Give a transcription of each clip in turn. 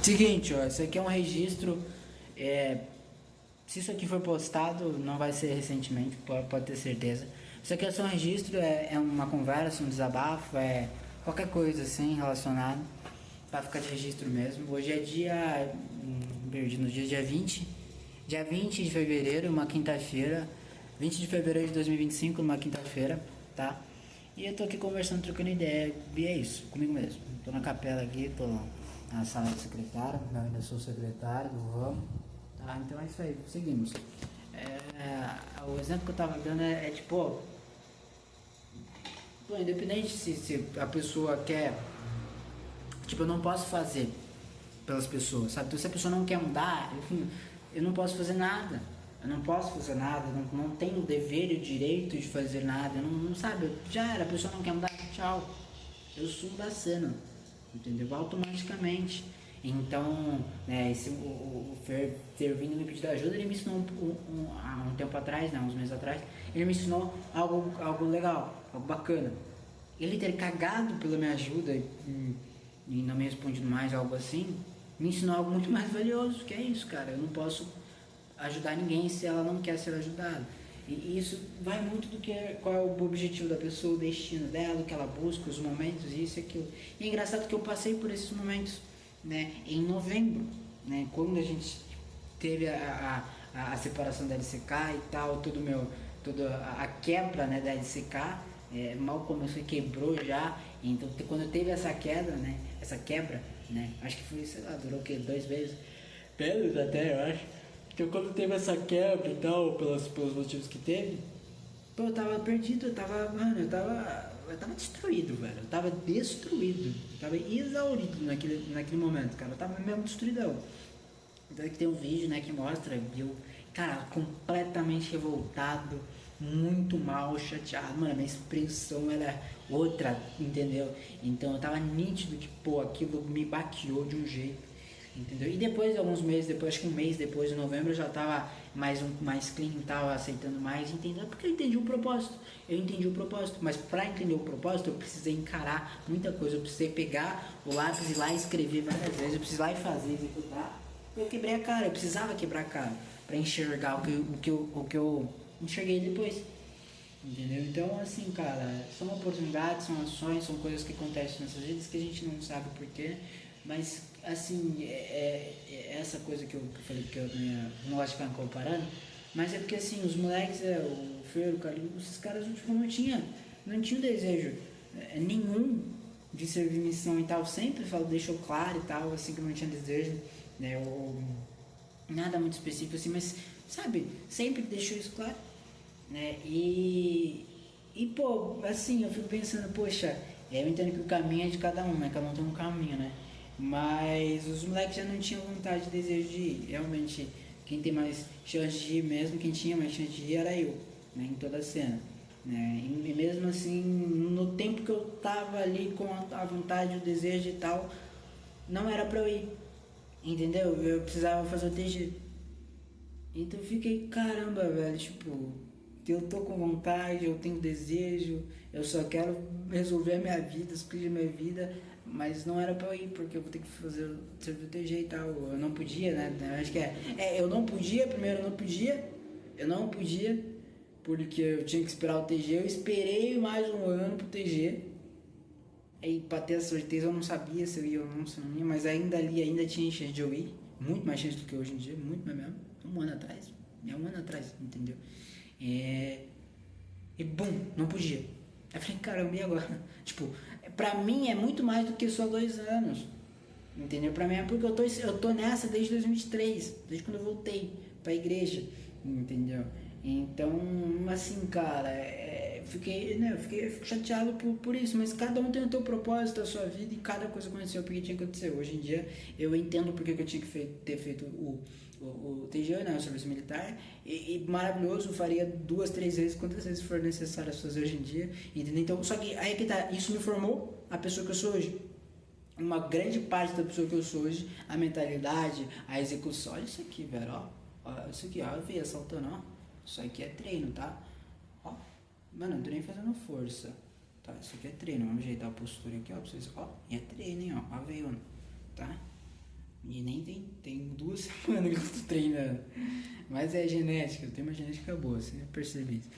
Seguinte, ó, isso aqui é um registro. é, Se isso aqui for postado, não vai ser recentemente, pode ter certeza. Isso aqui é só um registro, é uma conversa, um desabafo, é qualquer coisa assim relacionada, pra ficar de registro mesmo. Hoje é perdi no dia 20, dia 20 de fevereiro, uma quinta-feira, 20 de fevereiro de 2025, uma quinta-feira, tá? E eu tô aqui conversando, trocando ideia, e é isso, comigo mesmo. Tô na capela aqui, tô na sala de secretária, eu ainda sou secretário do ramo. Tá, então é isso aí, seguimos. O exemplo que eu tava dando é tipo, pô, independente se a pessoa quer, tipo, eu não posso fazer pelas pessoas, sabe? Então se a pessoa não quer mudar, eu não posso fazer nada. Eu não posso fazer nada, não tenho o dever e o direito de fazer nada, não sabe, já era, a pessoa não quer mudar, tchau. Eu sumo da cena, entendeu? Automaticamente. Então, esse, o Fer ter vindo me pedir ajuda, ele me ensinou há um tempo atrás, né, uns meses atrás, ele me ensinou algo legal, algo bacana. Ele ter cagado pela minha ajuda e não me respondido mais, algo assim, me ensinou algo muito mais valioso, que é isso, cara. Eu não posso ajudar ninguém se ela não quer ser ajudada. E isso vai muito do que qual é o objetivo da pessoa, o destino dela, o que ela busca, os momentos, isso e aquilo. E é engraçado que eu passei por esses momentos, né, em novembro, né, quando a gente teve a separação da LCK e tal, toda a quebra, né, da LCK, mal começou e quebrou já. Então quando teve essa queda, né, essa quebra, né, acho que foi, sei lá, durou o que, 2 meses, menos até, eu acho. Então quando teve essa quebra e tal, pelos motivos que teve, pô, eu tava perdido, eu tava destruído, velho. Eu tava destruído. Eu tava exaurido naquele momento, cara. Eu tava mesmo destruidão. Então aqui tem um vídeo, né, que mostra eu, cara, completamente revoltado, muito mal, chateado. Mano, a minha expressão era outra, entendeu? Então eu tava nítido que, pô, aquilo me baqueou de um jeito. Entendeu? E depois, alguns meses depois, acho que um mês depois, de novembro, eu já tava mais clean, tava aceitando mais, entendeu? Porque eu entendi o propósito. Eu entendi o propósito, mas para entender o propósito, eu precisei encarar muita coisa. Eu precisei pegar o lápis e ir lá e escrever várias vezes. Eu precisei ir lá e fazer, executar. Eu quebrei a cara, eu precisava quebrar a cara para enxergar o que eu enxerguei depois. Entendeu? Então, assim, cara, são oportunidades, são ações, são coisas que acontecem nessas vidas que a gente não sabe porquê, mas, assim, é essa coisa que eu falei que eu não gosto de ficar comparando, mas é porque, assim, os moleques, o Fer, o Calil, esses caras, tipo, não tinham desejo nenhum de servir missão e tal, sempre falo, deixou claro e tal, assim, que não tinha desejo, né, ou nada muito específico, assim, mas, sabe, sempre deixou isso claro, né? E pô, assim, eu fico pensando, poxa, eu entendo que o caminho é de cada um, né? Cada um tem um caminho, né? Mas os moleques já não tinham vontade, desejo de ir. Realmente, quem tem mais chance de ir mesmo, quem tinha mais chance de ir era eu, né? Em toda a cena, né? E mesmo assim, no tempo que eu tava ali com a vontade, o desejo e tal, não era pra eu ir, entendeu? Eu precisava fazer o TG. Então eu fiquei, caramba, velho, tipo, eu tô com vontade, eu tenho desejo, eu só quero resolver a minha vida, as coisas da minha vida, mas não era pra eu ir, porque eu vou ter que fazer servir o TG e tal, eu não podia, né, eu acho que eu não podia, primeiro eu não podia, porque eu tinha que esperar o TG, eu esperei mais um ano pro TG, aí pra ter a certeza eu não sabia se eu ia ou não, se eu não ia, mas ainda ali, ainda tinha chance de eu ir, muito mais chance do que hoje em dia, muito mais mesmo, um ano atrás, entendeu? E bum, não podia. Aí eu falei, caramba, e agora? Tipo, pra mim é muito mais do que só 2 anos. Entendeu? Pra mim é porque eu tô nessa desde 2023, desde quando eu voltei pra igreja. Entendeu? Então, assim, cara, fiquei, né, eu fico chateado por isso, mas cada um tem o seu propósito, a sua vida, e cada coisa aconteceu porque tinha que acontecer. Hoje em dia eu entendo porque que eu tinha que ter feito o TG, né, o serviço militar, e maravilhoso, faria 2, 3 vezes, quantas vezes for necessário fazer hoje em dia, entendeu? Então, só que aí que tá, isso me formou a pessoa que eu sou hoje. Uma grande parte da pessoa que eu sou hoje, a mentalidade, a execução. Olha isso aqui, velho, ó isso aqui, ó, eu vi assaltando, ó. Isso aqui é treino, tá? Ó, mano, eu tô nem fazendo força. Tá, isso aqui é treino, vamos ajeitar a postura aqui, ó, pra vocês, ó. E é treino, hein, ó, a veio, tá? E nem tem 2 semanas que eu tô treinando. Mas é genética, eu tenho uma genética boa, você percebe isso.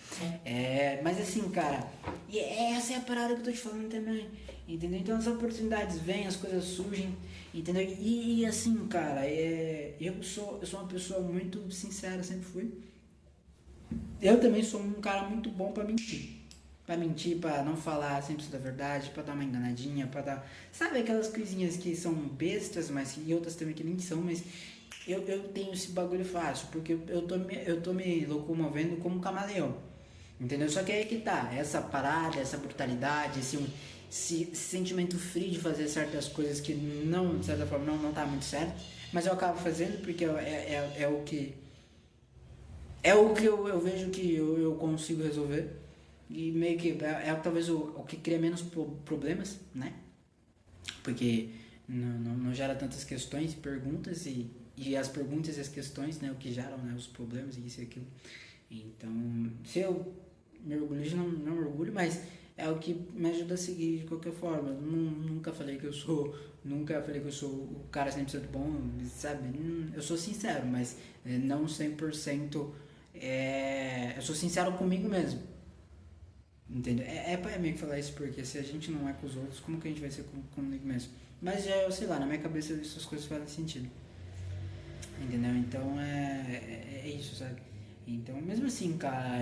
Mas assim, cara, e essa é a parada que eu tô te falando também. Entendeu? Então as oportunidades vêm, as coisas surgem, entendeu? E assim, cara, eu sou uma pessoa muito sincera, sempre fui. Eu também sou um cara muito bom pra mentir. Pra mentir, pra não falar sempre da verdade, pra dar uma enganadinha, pra dar. Sabe aquelas coisinhas que são bestas, mas e outras também que nem são, mas eu tenho esse bagulho fácil, porque eu tô me locomovendo como um camaleão. Entendeu? Só que aí que tá, essa parada, essa brutalidade, esse sentimento frio de fazer certas coisas que não, de certa forma, não tá muito certo, mas eu acabo fazendo porque é o que. É o que eu vejo que eu consigo resolver. E meio que talvez o que cria menos problemas, né? Porque não gera tantas questões e perguntas e as perguntas e as questões, né? O que geram, né, os problemas e isso e aquilo. Então, se eu me orgulho, não me orgulho, mas é o que me ajuda a seguir de qualquer forma. Nunca falei que eu sou o cara 100% bom, sabe? Eu sou sincero, mas não 100%. Eu sou sincero comigo mesmo. Entendeu? É meio que falar isso, porque se a gente não é com os outros, como que a gente vai ser comigo mesmo? Mas eu sei lá, na minha cabeça essas coisas fazem sentido. Entendeu? Então é isso, sabe? Então, mesmo assim, cara,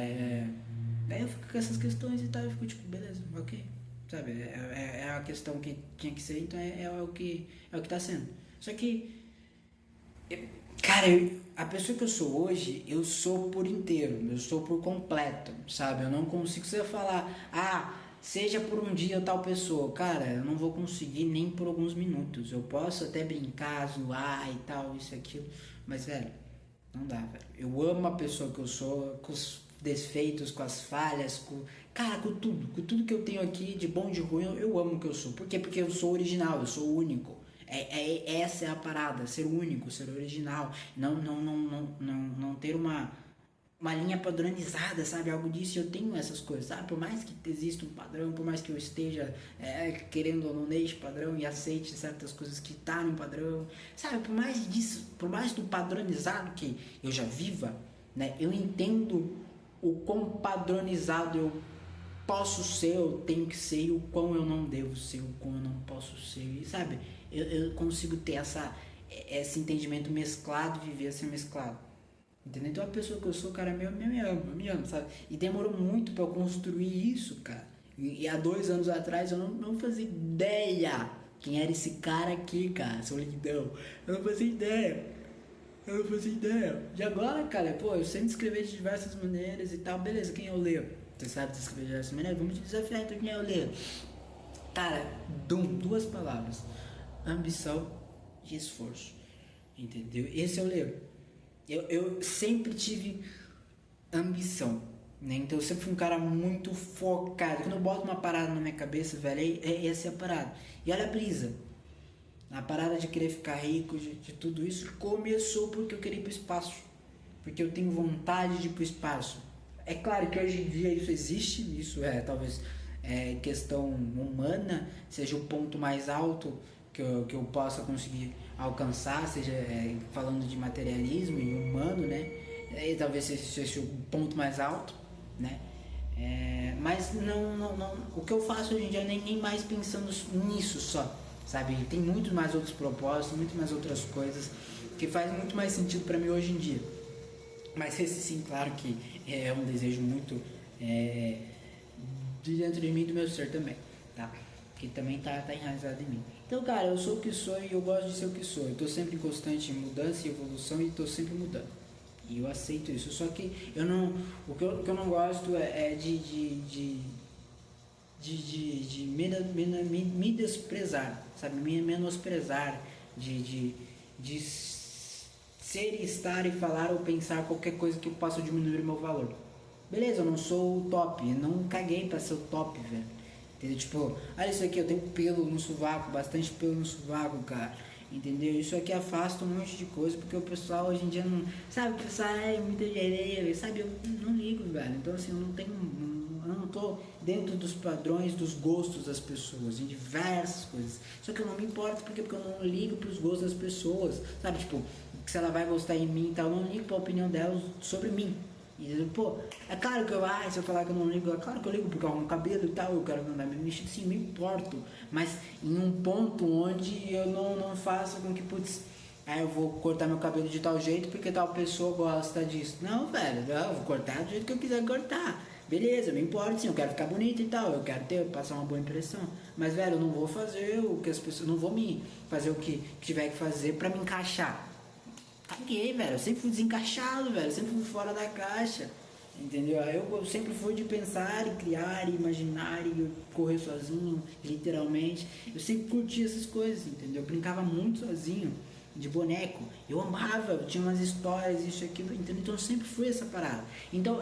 daí eu fico com essas questões e tal, eu fico tipo, beleza, ok. Sabe? É a questão que tinha que ser, então é o que tá sendo. Só que cara, a pessoa que eu sou hoje, eu sou por inteiro, eu sou por completo, sabe? Eu não consigo você falar, seja por um dia tal pessoa. Cara, eu não vou conseguir nem por alguns minutos. Eu posso até brincar, zoar e tal, isso e aquilo, mas, velho, não dá, velho. Eu amo a pessoa que eu sou, com os defeitos, com as falhas, cara, com tudo que eu tenho aqui de bom e de ruim, eu amo o que eu sou. Por quê? Porque eu sou original, eu sou único. Essa é a parada, ser único, ser original, não ter uma linha padronizada, sabe? Algo disso, eu tenho essas coisas, sabe? Por mais que exista um padrão, por mais que eu esteja querendo ou não neste padrão e aceite certas coisas que tá no padrão, sabe? Por mais do padronizado que eu já viva, né? Eu entendo o quão padronizado eu posso ser, eu tenho que ser, e o quão eu não devo ser, o quão eu não posso ser, e, sabe? Eu consigo ter esse entendimento mesclado e viver assim mesclado. Entendeu? Então a pessoa que eu sou, cara, me ama, sabe? E demorou muito pra eu construir isso, cara. E há 2 anos atrás eu não fazia ideia quem era esse cara aqui, cara, solidão. Eu não fazia ideia. E agora, cara, pô, eu sei me escrever de diversas maneiras e tal, beleza, quem eu leio? Você sabe se escrever de diversas maneiras? Vamos te desafiar, então quem eu leio? Cara, 2 palavras: ambição e esforço. Entendeu? Esse eu leio. Eu sempre tive ambição, né? Então eu sempre fui um cara muito focado. Quando eu boto uma parada na minha cabeça, velho, essa é a parada. E olha a brisa. A parada de querer ficar rico, de tudo isso, começou porque eu queria ir pro espaço. Porque eu tenho vontade de ir pro espaço. É claro que hoje em dia isso existe, isso talvez questão humana, seja o ponto mais alto que eu possa conseguir alcançar, seja falando de materialismo e humano, né? E talvez seja o ponto mais alto, né? Mas não, o que eu faço hoje em dia nem mais pensando nisso só, sabe? Tem muito mais outros propósitos, muito mais outras coisas que faz muito mais sentido para mim hoje em dia. Mas esse sim, claro que é um desejo muito de dentro de mim e do meu ser também, tá? Que também tá enraizado em mim. Então, cara, eu sou o que sou e eu gosto de ser o que sou. Eu tô sempre em constante mudança e evolução e tô sempre mudando. E eu aceito isso. Só que o que eu não gosto é de me desprezar, sabe? Me menosprezar, de ser, estar e falar ou pensar qualquer coisa que possa diminuir o meu valor. Beleza, eu não sou o top, eu não caguei pra ser o top, velho. Entendeu? Tipo, olha isso aqui, eu tenho pelo no sovaco, bastante pelo no sovaco, cara. Entendeu? Isso aqui afasta um monte de coisa, porque o pessoal hoje em dia não. Sabe, o pessoal é muita areia, sabe? Eu não ligo, velho. Então, assim, eu não tenho. eu não tô dentro dos padrões, dos gostos das pessoas, em diversas coisas. Só que eu não me importo, porque eu não ligo pros gostos das pessoas, sabe? Tipo, se ela vai gostar em mim e tal, eu não ligo pra opinião dela sobre mim. E, pô, é claro que se eu falar que eu não ligo, é claro que eu ligo porque eu arrumo cabelo e tal, eu quero andar me vestido, sim, me importo. Mas em um ponto onde eu não faço com que, putz, eu vou cortar meu cabelo de tal jeito porque tal pessoa gosta disso. Não, velho, eu vou cortar do jeito que eu quiser cortar. Beleza, me importa sim, eu quero ficar bonito e tal, eu quero passar uma boa impressão. Mas, velho, eu não vou fazer o que as pessoas, não vou me fazer o que tiver que fazer pra me encaixar. Caguei, velho. Eu sempre fui desencaixado, velho. Eu sempre fui fora da caixa. Entendeu? Eu sempre fui de pensar e criar e imaginar e correr sozinho, literalmente. Eu sempre curti essas coisas, entendeu? Eu brincava muito sozinho, de boneco. Eu amava, eu tinha umas histórias, isso e aquilo, entendeu? Então eu sempre fui essa parada. Então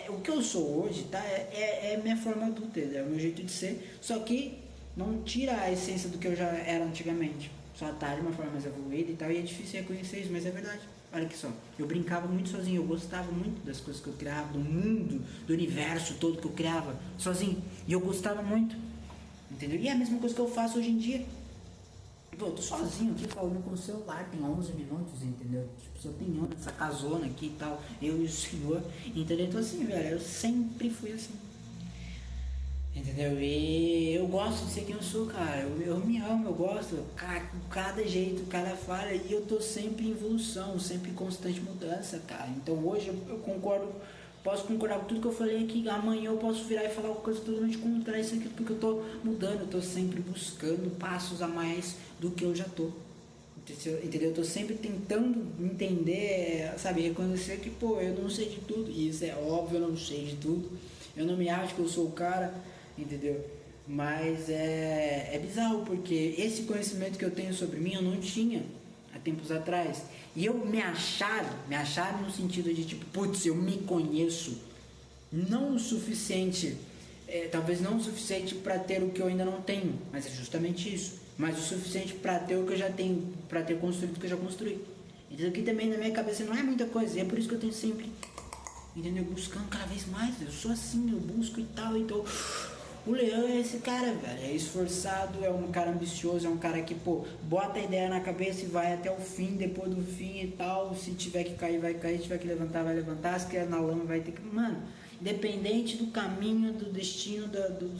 o que eu sou hoje, tá? É minha forma adulta, é o meu jeito de ser. Só que não tira a essência do que eu já era antigamente. Só tá de uma forma mais evoluída e tal, e é difícil reconhecer isso, mas é verdade. Olha aqui só, eu brincava muito sozinho, eu gostava muito das coisas que eu criava, do mundo, do universo todo que eu criava, sozinho, e eu gostava muito, entendeu? E é a mesma coisa que eu faço hoje em dia. Pô, eu tô sozinho aqui falando com o celular, tem 11 minutos, entendeu? Tipo, só tem eu nessa casona aqui e tal, eu e o senhor, entendeu? Então assim, velho, eu sempre fui assim. Entendeu? E eu gosto de ser quem eu sou, cara. Eu me amo, eu gosto. Cada jeito, cada falha. E eu tô sempre em evolução, sempre em constante mudança, cara. Então hoje eu concordo, posso concordar com tudo que eu falei aqui. Amanhã eu posso virar e falar uma coisa totalmente contrária isso aqui, porque eu tô mudando, eu tô sempre buscando passos a mais do que eu já tô. Entendeu? Eu tô sempre tentando entender, sabe, reconhecer que, pô, eu não sei de tudo. E isso é óbvio, eu não sei de tudo. Eu não me acho que eu sou o cara, entendeu? Mas é bizarro, porque esse conhecimento que eu tenho sobre mim eu não tinha há tempos atrás. E eu me achar no sentido de tipo, putz, eu me conheço, não o suficiente, talvez não o suficiente para ter o que eu ainda não tenho, mas é justamente isso. Mas o suficiente para ter o que eu já tenho, para ter construído o que eu já construí. Então aqui também na minha cabeça não é muita coisa, e é por isso que eu tenho sempre, entendeu? Buscando cada vez mais, eu sou assim, eu busco e tal, então o Leão é esse cara, velho, é esforçado, é um cara ambicioso, é um cara que, pô, bota a ideia na cabeça e vai até o fim, depois do fim e tal, se tiver que cair, vai cair, se tiver que levantar, vai levantar, se quer na lama, vai ter que, mano, independente do caminho, do destino,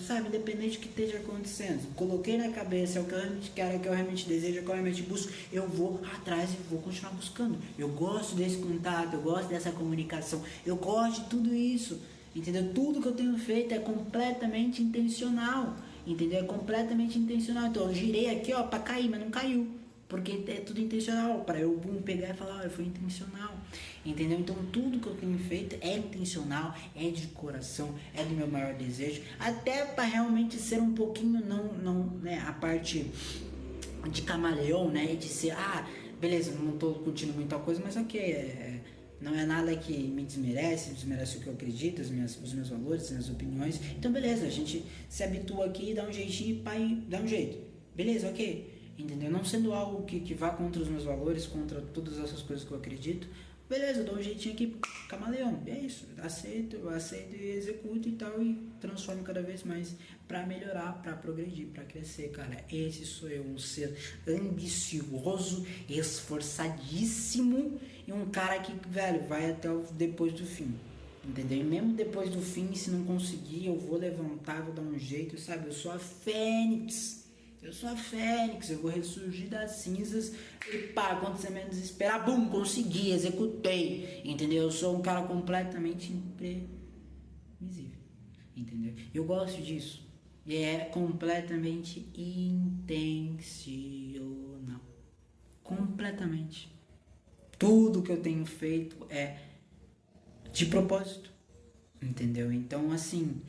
sabe, independente do que esteja acontecendo, coloquei na cabeça, é o que eu realmente quero, é o que eu realmente desejo, é o que eu realmente busco, eu vou atrás e vou continuar buscando. Eu gosto desse contato, eu gosto dessa comunicação, eu gosto de tudo isso, entendeu? Tudo que eu tenho feito é completamente intencional, entendeu? É completamente intencional. Então eu girei aqui, ó, pra cair, mas não caiu, porque é tudo intencional, para eu pegar e falar, olha, foi intencional, entendeu? Então tudo que eu tenho feito é intencional, é de coração, é do meu maior desejo, até para realmente ser um pouquinho, não, né, a parte de camaleão, né, e de ser, beleza, não tô curtindo muita coisa, mas ok, não é nada que me desmerece o que eu acredito, os meus valores, as minhas opiniões. Então beleza, a gente se habitua aqui, dá um jeitinho, pai, dá um jeito, beleza, ok. Entendeu? Não sendo algo que vá contra os meus valores, contra todas essas coisas que eu acredito, beleza, eu dou um jeitinho aqui, camaleão, é isso, eu aceito e executo e tal, e transformo cada vez mais pra melhorar, pra progredir, pra crescer, cara. Esse sou eu, um ser ambicioso, esforçadíssimo e um cara que, velho, vai até depois do fim. Entendeu? E mesmo depois do fim, se não conseguir, eu vou levantar, vou dar um jeito, sabe? Eu sou a Fênix. Eu sou a Fênix, eu vou ressurgir das cinzas e pá, quando você menos esperar, bum, consegui, executei, entendeu? Eu sou um cara completamente imprevisível, entendeu? Eu gosto disso, e é completamente intencional, completamente. Tudo que eu tenho feito é de propósito, entendeu? Então, assim,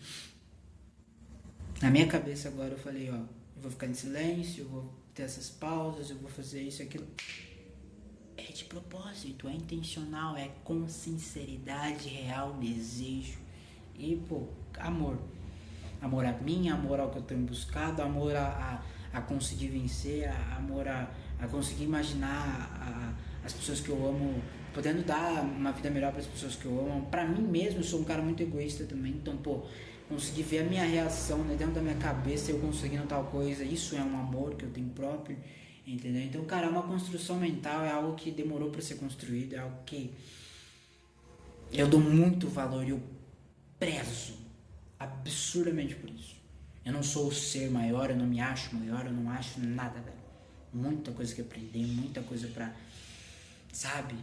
na minha cabeça agora eu falei, ó, eu vou ficar em silêncio, eu vou ter essas pausas, eu vou fazer isso e aquilo. É de propósito, é intencional, é com sinceridade, real, desejo. E, pô, amor. Amor a mim, amor ao que eu tenho buscado, amor a conseguir vencer, amor a conseguir imaginar as pessoas que eu amo, podendo dar uma vida melhor para as pessoas que eu amo. Pra mim mesmo, eu sou um cara muito egoísta também, então, pô, conseguir ver a minha reação, né, dentro da minha cabeça, eu conseguindo tal coisa, isso é um amor que eu tenho próprio, entendeu? Então, cara, é uma construção mental, é algo que demorou para ser construído, é algo que eu dou muito valor e eu prezo absurdamente por isso. Eu não sou o ser maior, eu não me acho maior, eu não acho nada, velho. Muita coisa que aprender, muita coisa pra, sabe?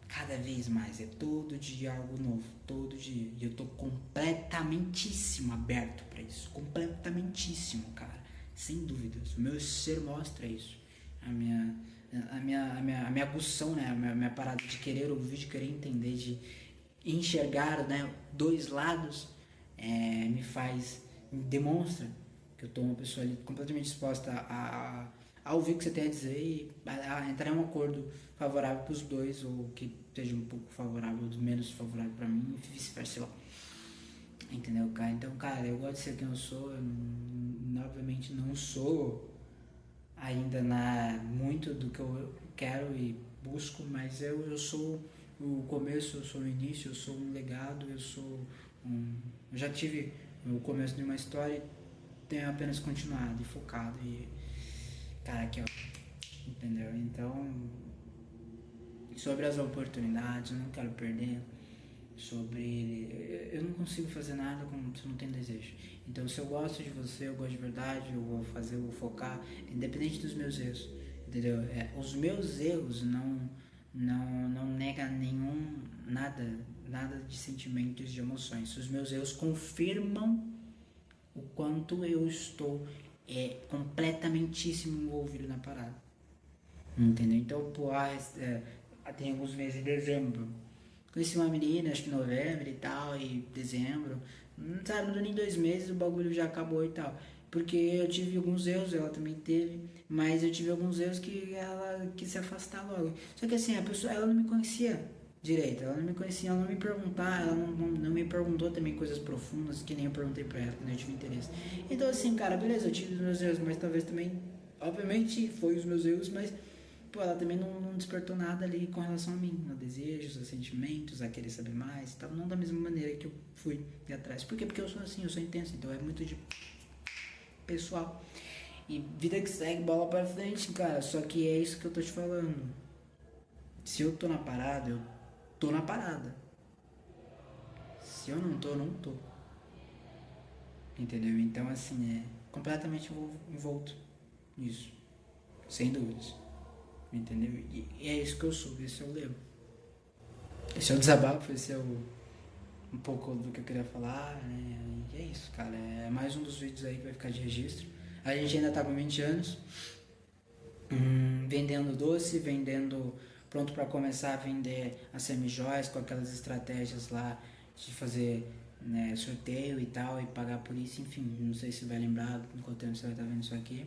Cada vez mais, é todo dia algo novo, todo dia. E eu tô completamentíssimo aberto pra isso, completamentíssimo, cara. Sem dúvidas, o meu ser mostra isso. A minha agução, né? A minha parada de querer ouvir, de querer entender, de enxergar, né, dois lados, me demonstra que eu tô uma pessoa ali completamente disposta a ouvir o que você tem a dizer e a entrar em um acordo favorável para os dois, ou que seja um pouco favorável, menos favorável para mim, e vice-versa, entendeu, cara? Então, cara, eu gosto de ser quem eu sou, obviamente não sou ainda muito do que eu quero e busco, mas eu sou o começo, eu sou o início, eu sou um legado, eu já tive o começo de uma história e tenho apenas continuado e focado e, cara, aqui ó, entendeu? Então, sobre as oportunidades, eu não quero perder, eu não consigo fazer nada se eu não tenho desejo. Então, se eu gosto de você, eu gosto de verdade, eu vou fazer, eu vou focar, independente dos meus erros, entendeu? Os meus erros não nega nada de sentimentos, de emoções. Os meus erros confirmam o quanto eu estou completamentíssimo envolvido na parada, entendeu? Então, tem alguns meses em dezembro, conheci uma menina, acho que em novembro e tal, e dezembro, sabe, não deu nem 2 meses, o bagulho já acabou e tal. Porque eu tive alguns erros, ela também teve, mas eu tive alguns erros que ela quis se afastar logo. Só que assim, a pessoa, ela não me conhecia direito, ela não me conhecia, ela não me perguntava, ela não me perguntou também coisas profundas que nem eu perguntei pra ela, que nem eu tive interesse. Então assim, cara, beleza, eu tive os meus erros, mas talvez também, obviamente foi os meus erros, mas pô, ela também não despertou nada ali com relação a mim, a desejos, a sentimentos, a querer saber mais e tal, não da mesma maneira que eu fui ir atrás. Por quê? Porque eu sou assim, eu sou intenso, então é muito de pessoal. E vida que segue, bola pra frente, cara. Só que é isso que eu tô te falando. Se eu tô na parada, eu tô na parada. Se eu não tô, eu não tô. Entendeu? Então, assim, é completamente envolto nisso. Sem dúvidas. Entendeu? E é isso que eu sou, esse é o Leo. Esse é o desabafo, esse é um pouco do que eu queria falar, né? E é isso, cara. É mais um dos vídeos aí que vai ficar de registro. A gente ainda tá com 20 anos, vendendo doce, pronto para começar a vender as semijoias com aquelas estratégias lá de fazer, né, sorteio e tal, e pagar por isso, enfim, não sei se vai lembrar no quanto tempo você vai estar vendo isso aqui,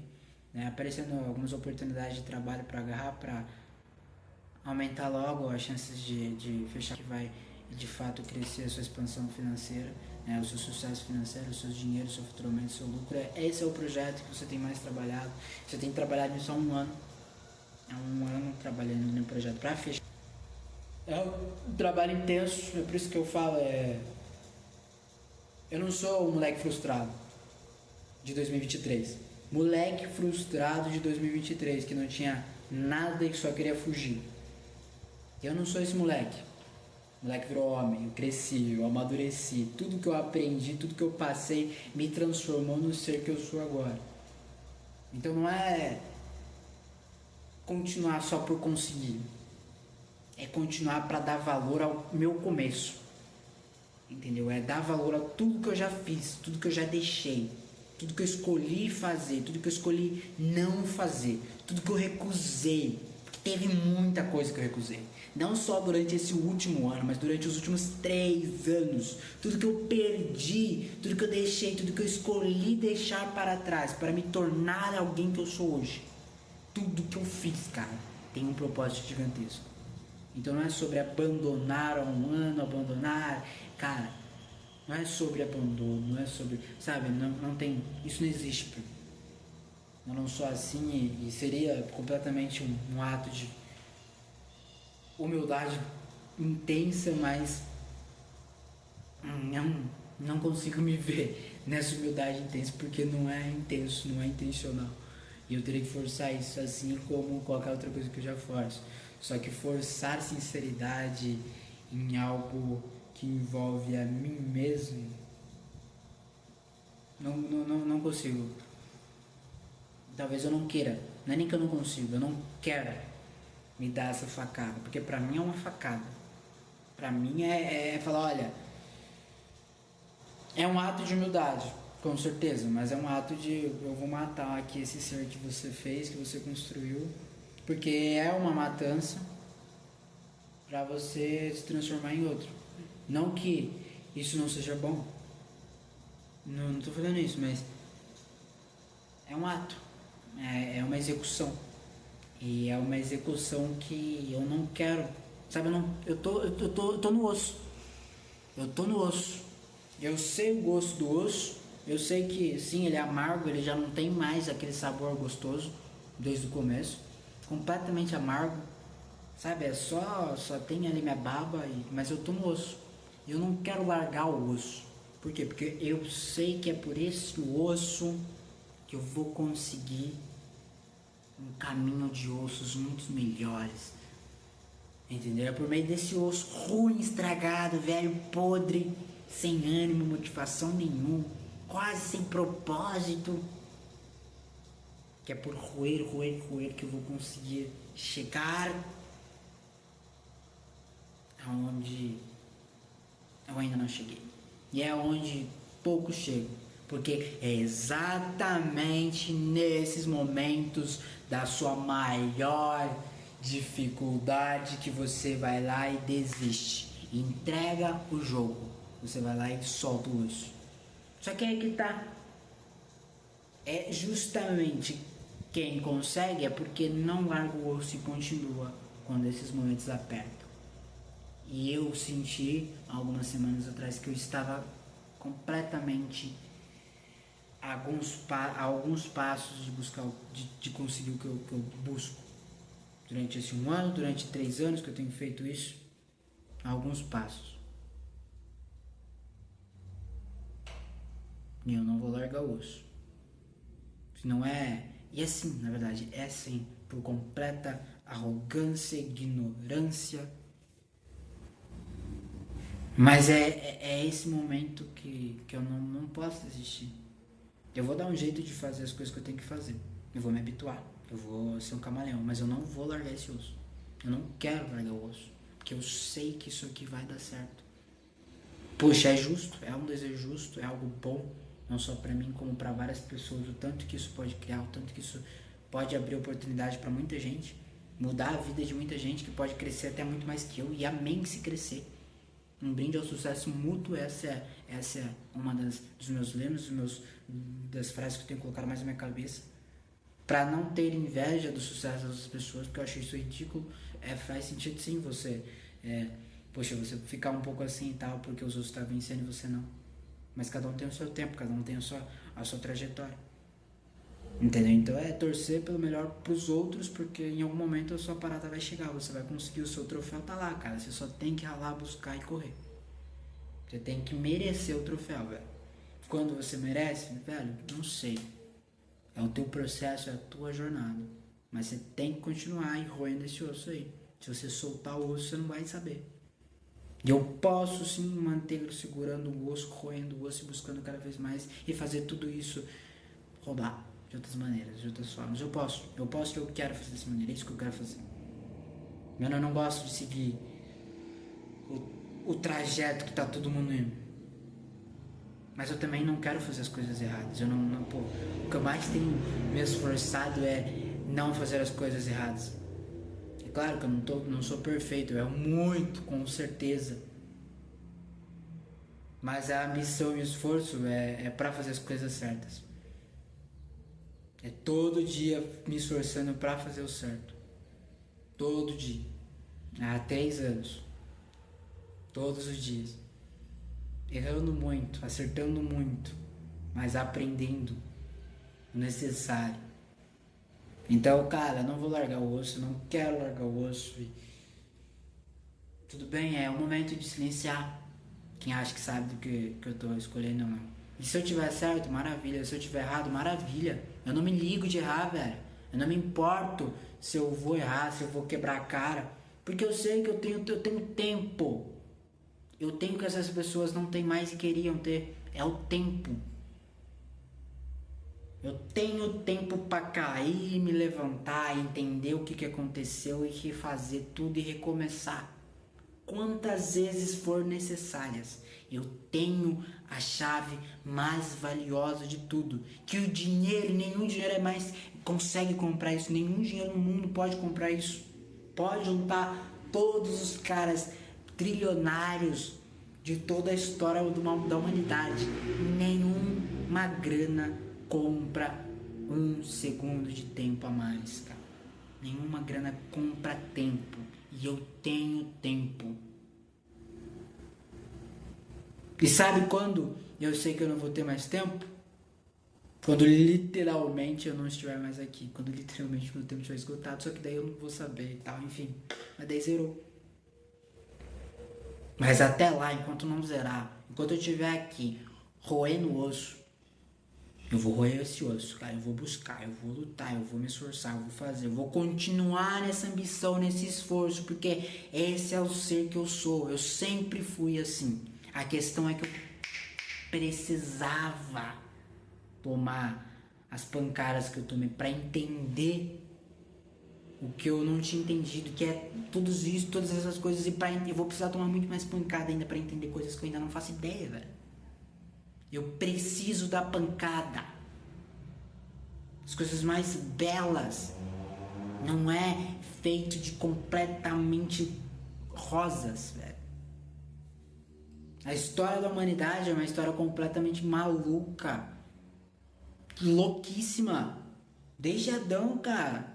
né, aparecendo algumas oportunidades de trabalho para agarrar, para aumentar logo as chances de fechar, que vai de fato crescer a sua expansão financeira, né, o seu sucesso financeiro, os seus dinheiros, o seu faturamento, o seu lucro. Esse é o projeto que você tem mais trabalhado. Você tem trabalhado nisso há um ano. Há um ano trabalhando no projeto para fechar. É um trabalho intenso, é por isso que eu falo, eu não sou um moleque frustrado de 2023. Moleque frustrado de 2023, que não tinha nada e que só queria fugir. Eu não sou esse moleque. O moleque virou homem, eu cresci, eu amadureci. Tudo que eu aprendi, tudo que eu passei me transformou no ser que eu sou agora. Então não é continuar só por conseguir. É continuar para dar valor ao meu começo. Entendeu? É dar valor a tudo que eu já fiz, tudo que eu já deixei, tudo que eu escolhi fazer, tudo que eu escolhi não fazer, tudo que eu recusei. Porque teve muita coisa que eu recusei. Não só durante esse último ano, mas durante os últimos 3 anos. Tudo que eu perdi, tudo que eu deixei, tudo que eu escolhi deixar para trás para me tornar alguém que eu sou hoje. Tudo que eu fiz, cara, tem um propósito gigantesco. Então não é sobre abandonar um ano, cara, não é sobre abandono, não é sobre, sabe, não tem, isso não existe. Eu não sou assim e seria completamente um ato de humildade intensa, mas não consigo me ver nessa humildade intensa porque não é intenso, não é intencional. E eu teria que forçar isso assim como qualquer outra coisa que eu já forço. Só que forçar sinceridade em algo que envolve a mim mesmo, não consigo. Talvez eu não queira. Não é nem que eu não consigo, eu não quero me dar essa facada. Porque pra mim é uma facada. Pra mim é falar, olha, é um ato de humildade, com certeza, mas é um ato de eu vou matar aqui esse ser que você fez, que você construiu, porque é uma matança para você se transformar em outro. Não que isso não seja bom, não tô falando isso, mas é um ato, é uma execução. E é uma execução que eu não quero, sabe? Eu tô no osso. Eu tô no osso. Eu sei o gosto do osso. Eu sei que sim, ele é amargo, ele já não tem mais aquele sabor gostoso desde o começo. Completamente amargo. Sabe? Só tem ali minha baba, mas eu tô no osso. Eu não quero largar o osso. Por quê? Porque eu sei que é por esse osso que eu vou conseguir um caminho de ossos muito melhores. Entendeu? É por meio desse osso ruim, estragado, velho, podre, sem ânimo, motivação nenhuma, quase sem propósito, que é por roer que eu vou conseguir chegar aonde eu ainda não cheguei. E é onde pouco chego. Porque é exatamente nesses momentos da sua maior dificuldade que você vai lá e desiste. Entrega o jogo. Você vai lá e solta o osso. Só que aí que tá. É justamente quem consegue é porque não larga o osso e continua quando esses momentos apertam. E eu senti algumas semanas atrás que eu estava completamente a alguns passos de buscar, de conseguir o que eu busco. Durante esse 1 ano, durante 3 anos que eu tenho feito isso, alguns passos. E eu não vou largar o osso. Se não é... E é sim, na verdade, é sim, por completa arrogância, ignorância. Mas é esse momento que eu não posso desistir. Eu vou dar um jeito de fazer as coisas que eu tenho que fazer. Eu vou me habituar. Eu vou ser um camaleão. Mas eu não vou largar esse osso. Eu não quero largar o osso. Porque eu sei que isso aqui vai dar certo. Poxa, é justo. É um desejo justo. É algo bom. Não só pra mim, como pra várias pessoas. O tanto que isso pode criar. O tanto que isso pode abrir oportunidade pra muita gente. Mudar a vida de muita gente que pode crescer até muito mais que eu. E amém se crescer. Um brinde ao sucesso mútuo, essa é uma dos meus lemas, das frases que eu tenho colocado mais na minha cabeça. Pra não ter inveja do sucesso das outras pessoas, porque eu acho isso ridículo. Faz sentido sim você, você ficar um pouco assim e tal, porque os outros estão vencendo e você não. Mas cada um tem o seu tempo, cada um tem a sua trajetória. Entendeu? Então é torcer pelo melhor pros outros, porque em algum momento a sua parada vai chegar, você vai conseguir, o seu troféu tá lá, cara. Você só tem que ralar, buscar e correr. Você tem que merecer o troféu, velho. Quando você merece, velho, não sei. É o teu processo, é a tua jornada. Mas você tem que continuar roendo esse osso aí. Se você soltar o osso, você não vai saber. E eu posso sim manter segurando o osso, roendo o osso e buscando cada vez mais e fazer tudo isso rodar de outras maneiras, de outras formas. Eu posso e eu quero fazer dessa maneira, é isso que eu quero fazer. Eu não gosto de seguir o trajeto que tá todo mundo indo. Mas eu também não quero fazer as coisas erradas. O que eu mais tenho me esforçado é não fazer as coisas erradas. É claro que eu não sou perfeito, eu erro muito, com certeza. Mas a ambição e o esforço é para fazer as coisas certas. É todo dia me esforçando para fazer o certo. Todo dia. Há 3 anos. Todos os dias. Errando muito, acertando muito, mas aprendendo o necessário. Então, cara, não vou largar o osso, não quero largar o osso. Tudo bem, é o momento de silenciar. Quem acha que sabe do que eu tô escolhendo ou não. E se eu tiver certo, maravilha. Se eu tiver errado, maravilha. Eu não me ligo de errar, velho. Eu não me importo se eu vou errar, se eu vou quebrar a cara. Porque eu sei que eu tenho tempo. Eu tenho o que essas pessoas não têm mais e queriam ter. É o tempo. Eu tenho tempo para cair, me levantar, entender o que aconteceu e refazer tudo e recomeçar. Quantas vezes for necessárias. Eu tenho a chave mais valiosa de tudo. Que o dinheiro, nenhum dinheiro é mais consegue comprar isso. Nenhum dinheiro no mundo pode comprar isso. Pode juntar todos os caras trilionários de toda a história da humanidade. Nenhuma grana compra um segundo de tempo a mais, cara. Nenhuma grana compra tempo. E eu tenho tempo. E sabe quando eu sei que eu não vou ter mais tempo? Quando literalmente eu não estiver mais aqui. Quando literalmente meu tempo estiver esgotado. Só que daí eu não vou saber e tal, enfim. Mas daí zerou. Mas até lá, enquanto não zerar, enquanto eu estiver aqui roendo o osso, eu vou roer esse osso, cara. Eu vou buscar, eu vou lutar, eu vou me esforçar, eu vou fazer, eu vou continuar nessa ambição, nesse esforço, porque esse é o ser que eu sou. Eu sempre fui assim. A questão é que eu precisava tomar as pancadas que eu tomei para entender o que eu não tinha entendido, que é tudo isso, todas essas coisas, e eu vou precisar tomar muito mais pancada ainda para entender coisas que eu ainda não faço ideia, velho. Eu preciso da pancada. As coisas mais belas não é feito de completamente rosas, velho. A história da humanidade é uma história completamente maluca, louquíssima. Desde Adão, cara.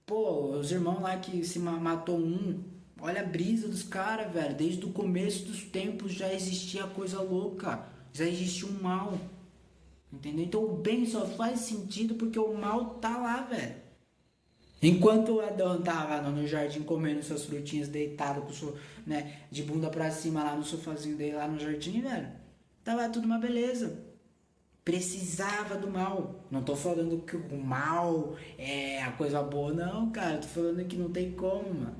Pô, os irmãos lá que se matou um, olha a brisa dos caras, velho. Desde o começo dos tempos já existia coisa louca, já existia um mal. Entendeu? Então o bem só faz sentido porque o mal tá lá, velho. Enquanto o Adão tava no jardim comendo suas frutinhas, deitado com né, de bunda pra cima lá no sofazinho dele lá no jardim, velho, tava tudo uma beleza. Precisava do mal. Não tô falando que o mal é a coisa boa, não, cara. Tô falando que não tem como, mano.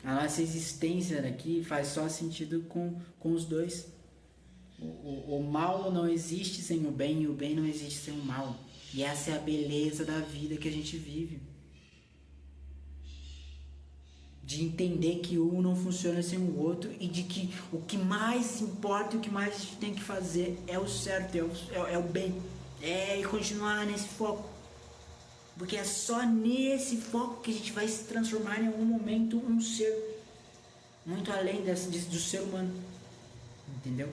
A nossa existência aqui faz só sentido com os dois. O mal não existe sem o bem e o bem não existe sem o mal. E essa é a beleza da vida que a gente vive. De entender que um não funciona sem o outro e de que o que mais importa e o que mais a gente tem que fazer é o certo, é o bem. É continuar nesse foco. Porque é só nesse foco que a gente vai se transformar em algum momento um ser muito além do ser humano. Entendeu?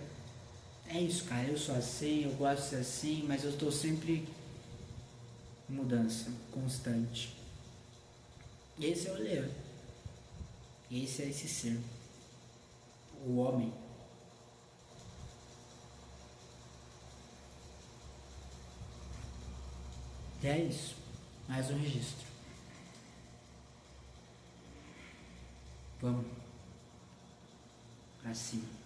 É isso, cara. Eu sou assim, eu gosto de ser assim, mas eu estou sempre em mudança constante. E esse é o Leão. Esse é esse ser. O homem. E é isso. Mais um registro. Vamos. Pra cima.